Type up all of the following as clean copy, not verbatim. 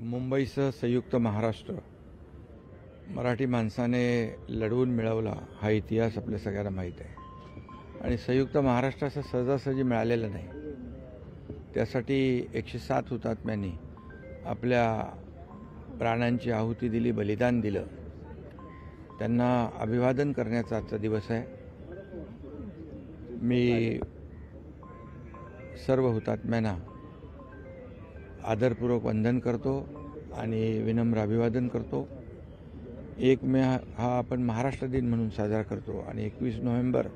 मुंबईसह संयुक्त महाराष्ट्र मराठी माणसाने लढवून मिळवला हा इतिहास आपल्या सगळ्यांना माहीत आहे आणि संयुक्त महाराष्ट्र असं सहजासहजी मिळालेलं नाही. त्यासाठी 107 हुतात्म्यांनी आपल्या प्राणांची आहुती दिली, बलिदान दिलं. त्यांना अभिवादन करण्याचा आजचा दिवस आहे. मी सर्व हुतात्म्यांना आदरपूर्वक वंदन करतो आणि विनम्र अभिवादन करतो. 1 मे हा आपण महाराष्ट्र दिन म्हणून साजरा करतो आणि 21 नोव्हेंबर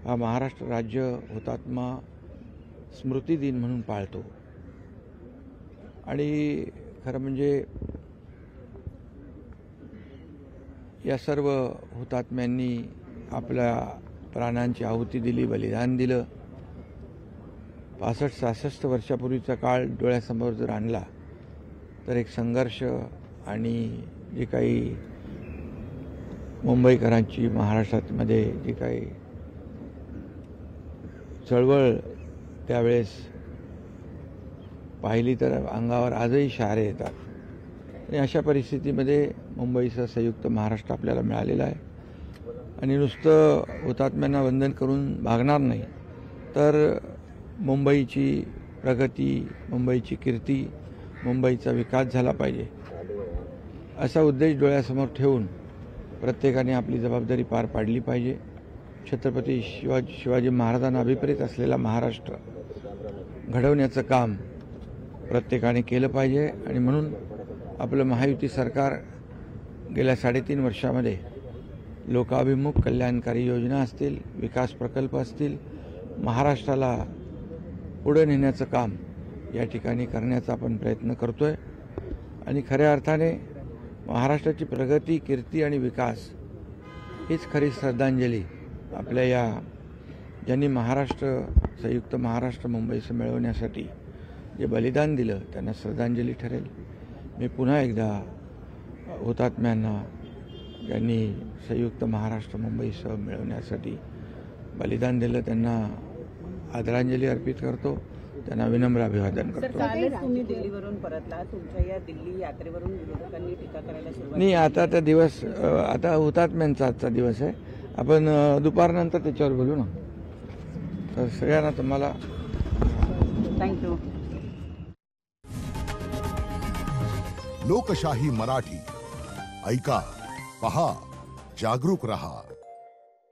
हा महाराष्ट्र राज्य हुतात्मा स्मृती दिन म्हणून पाळतो. आणि खरं म्हणजे या सर्व हुतात्म्यांनी आपल्या प्राणांची आहुती दिली, बलिदान दिलं. 65-66 वर्षापूर्वीचा काळ डोळ्यासमोर जर आणला तर एक संघर्ष आणि जी काही मुंबईकरांची महाराष्ट्रामध्ये जी काही चळवळ त्यावेळेस पाहिली तर अंगावर आजही शहारे येतात. आणि अशा परिस्थितीमध्ये मुंबईचं संयुक्त महाराष्ट्र आपल्याला मिळालेलं आहे. आणि नुसतं हुतात्म्यांना वंदन करून भागणार नाही, तर मुंबईची प्रगती, मुंबईची कीर्ती, मुंबईचा विकास झाला पाहिजे असा उद्देश डोळ्यासमोर ठेवून प्रत्येकाने आपली जबाबदारी पार पाडली पाहिजे. छत्रपती शिवाजी महाराजांना अभिप्रेत असलेला महाराष्ट्र घडवण्याचं काम प्रत्येकाने केलं पाहिजे. आणि म्हणून आपलं महायुती सरकार गेल्या 3.5 वर्षामध्ये लोकाभिमुख कल्याणकारी योजना असतील, विकास प्रकल्प असतील, महाराष्ट्राला पुढे नेण्याचं काम या ठिकाणी करण्याचा आपण प्रयत्न करतोय. आणि खऱ्या अर्थाने महाराष्ट्राची प्रगती, कीर्ती आणि विकास हीच खरी श्रद्धांजली आपल्या या ज्यांनी संयुक्त महाराष्ट्र मुंबईचं मिळवण्यासाठी जे बलिदान दिलं त्यांना श्रद्धांजली ठरेल. मी पुन्हा एकदा हुतात्म्यांना ज्यांनी संयुक्त महाराष्ट्र मुंबईसह मिळवण्यासाठी बलिदान दिलं त्यांना आदरांजली अर्पित करतो, त्यांना विनम्र अभिवादन करतो. तुम्ही दिल्लीवरून परतला, तुमच्या या दिल्ली यात्रेवरून विरोधकांनी टीका करायला सुरुवात. नाही, आता त्या दिवस आता हुतात्म्यांचा आजचा दिवस आहे. आपण दुपारनंतर त्याच्यावर बोलू ना. तर सगळ्यांना तुम्हाला थँक्यू. लोकशाही मराठी ऐका, पहा, जागरूक रहा.